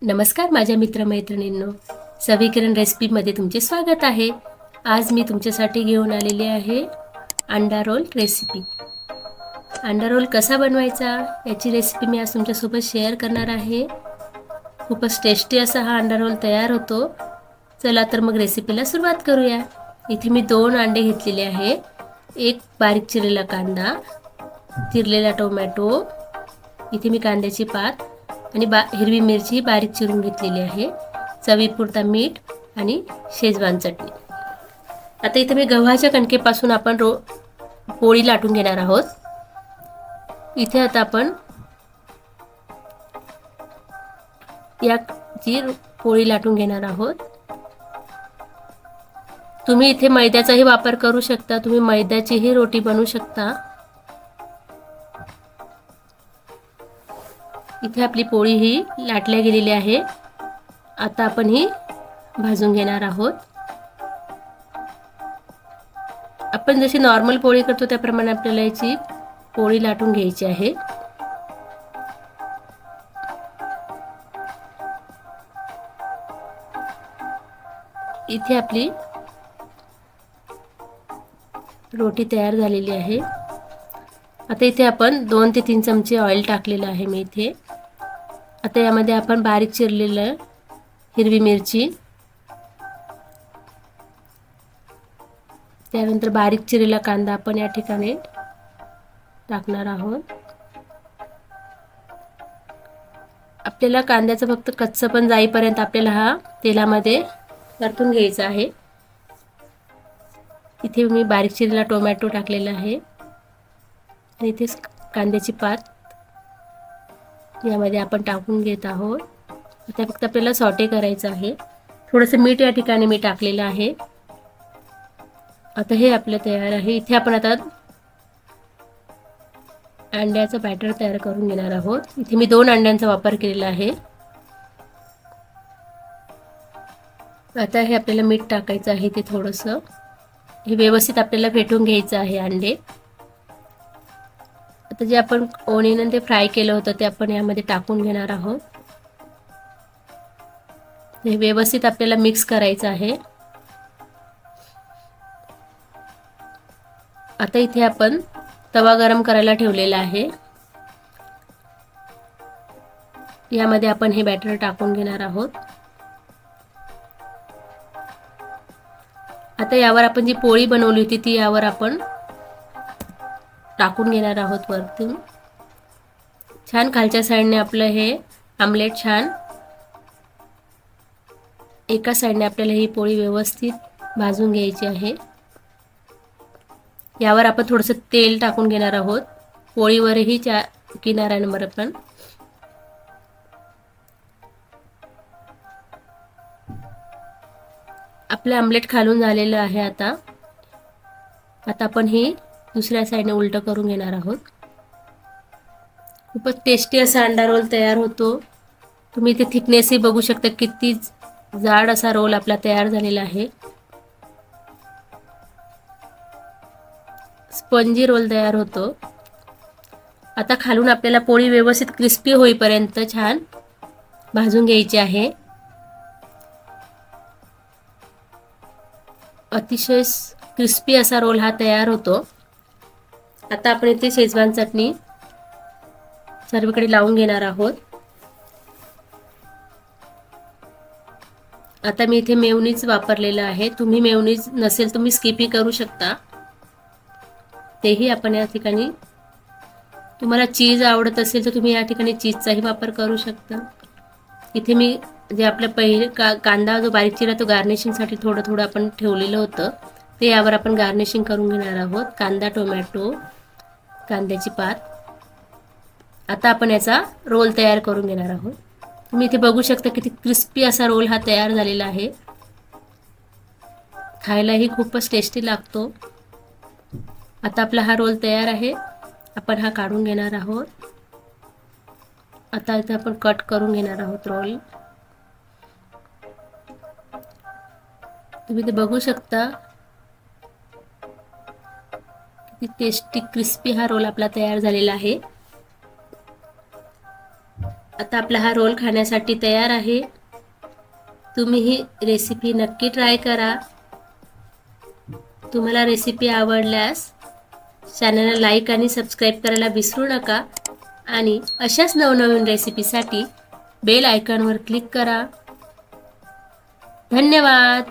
नमस्कार माझ्या मित्रमैत्रिणींनो, सविकिरण रेसिपीमध्ये तुमचे स्वागत आहे. आज मी तुमच्यासाठी घेऊन आलेली आहे अंडा रोल रेसिपी. अंडा रोल कसा बनवायचा याची रेसिपी मी आज तुमच्यासोबत शेअर करणार आहे. खूपच टेस्टी असा हा अंडा रोल तयार होतो. चला तर मग रेसिपीला सुरुवात करूया. इथे मी 2 अंडे घेतलेले आहे, एक बारीक चिरलेला कांदा, चिरलेला टोमॅटो, इथे मी कांद्याची पात आणि हिरवी मिरची बारीक चिरून घेतलेली आहे, चवीपुरता मीठ आणि शेजवान चटणी. आता इथे मी गव्हाच्या कणकेपासून आपण पोळी लाटून घेणार आहोत. इथे आता आपण याची पोळी लाटून घेणार आहोत. तुम्ही इथे मैद्याचाही वापर करू शकता, तुम्ही मैद्याचीही रोटी बनवू शकता. इथे आपली पोळी ही लाटल्या गेलेली आहे. आता आपण ही भाजून घेणार आहोत. आपण जशी नॉर्मल पोळी करतो त्याप्रमाणे आपल्याला याची पोळी लाटून घ्यायची आहे. इथे आपली रोटी तयार झालेली आहे. आता इथे आपण 2 ते 3 चमचे ऑइल टाकलेलं आहे मी इथे. आता यामध्ये आपण बारीक चिरलेलं हिरवी मिरची, त्यानंतर बारीक चिरलेला कांदा आपण या ठिकाणी टाकणार आहोत. आपल्याला कांद्याचं फक्त कच्चं पण जाईपर्यंत आपल्याला हा तेलामध्ये परतून घ्यायचा आहे. इथे मी बारीक चिरलेला टोमॅटो टाकलेला आहे आणि इथे कांद्याची पात यामध्ये आपण टाकून घेत आहोत. आता फक्त आपल्याला सॉटे करायचं आहे. थोडंसं मीठ या ठिकाणी मी टाकलेलं आहे. आता हे आपलं तयार आहे. इथे आपण आता अंड्याचं बॅटर तयार करून घेणार आहोत. इथे मी 2 अंड्यांचा वापर केलेला आहे. आता हे आपल्याला मीठ टाकायचं आहे. ते थोडंसं हे व्यवस्थित आपल्याला फेटून घ्यायचं आहे अंडे. आता जे आपण ओनियन ते फ्राय केलं होतं ते आपण यामध्ये टाकून घेणार आहोत. हे व्यवस्थित आपल्याला मिक्स करायचं आहे. आता इथे आपण तवा गरम करायला ठेवलेला आहे. यामध्ये आपण हे बॅटर टाकून घेणार आहोत. आता यावर आपण जी पोळी बनवली होती ती यावर आपण टाकून घेणार आहोत वरतून. छान खालच्या साईडने आपलं हे आमलेट छान एका साईडने आपल्याला ही पोळी व्यवस्थित भाजून घ्यायची आहे. यावर आपण थोडंसं तेल टाकून घेणार आहोत. पोळीवरही किनाऱ्यांवर पण. आपलं आमलेट खालून झालेलं आहे. आता आपण ही दुसऱ्या साईडने उलटं करून घेणार आहोत. खूपच टेस्टी असा अंडा रोल तयार होतो. तुम्ही इथे थिकनेसही बघू शकता, किती जाड असा रोल आपला तयार झालेला आहे. स्पंजी रोल तयार होतो. आता खालून आपल्याला पोळी व्यवस्थित क्रिस्पी होईपर्यंत छान भाजून घ्यायची आहे. अतिशय क्रिस्पी असा रोल हा तयार होतो. आता आपण इथे शेजवान चटणी सर्वीकडे लावून घेणार आहोत. आता मी इथे मेयोनीज वापरलेलं आहे. तुम्ही मेयोनीज नसेल तुम्ही स्किपही करू शकता. तेही आपण या ठिकाणी, तुम्हाला चीज आवडत असेल तर तुम्ही या ठिकाणी चीजचाही वापर करू शकता. इथे मी जे आपलं पहिले कांदा जो बारीक चिरला तो गार्निशिंगसाठी थोडं थोडं आपण ठेवलेलं होतं ते यावर आपण गार्निशिंग करून घेणार आहोत. कांदा, टोमॅटो, कांद्याची पात. आता आपण याचा रोल तयार करून घेणार आहोत. तुम्ही इथे बघू शकता किती क्रिस्पी असा रोल हा तयार झालेला आहे. खायलाही खूपच टेस्टी लागतो. आता आपला हा रोल तयार आहे. आपण हा काढून घेणार आहोत. आता इथे आपण कट करून घेणार आहोत रोल. तुम्ही ते बघू शकता किती टेस्टी क्रिस्पी हा रोल आपला तयार झालेला आहे. आता आपला हा रोल खाण्यासाठी तयार आहे. तुम्ही ही रेसिपी नक्की ट्राय करा. तुम्हाला रेसिपी आवडल्यास चॅनलला लाईक आणि सबस्क्राईब करायला विसरू नका आणि अशाच नवनवीन रेसिपीसाठी बेल आयकॉनवर क्लिक करा. धन्यवाद.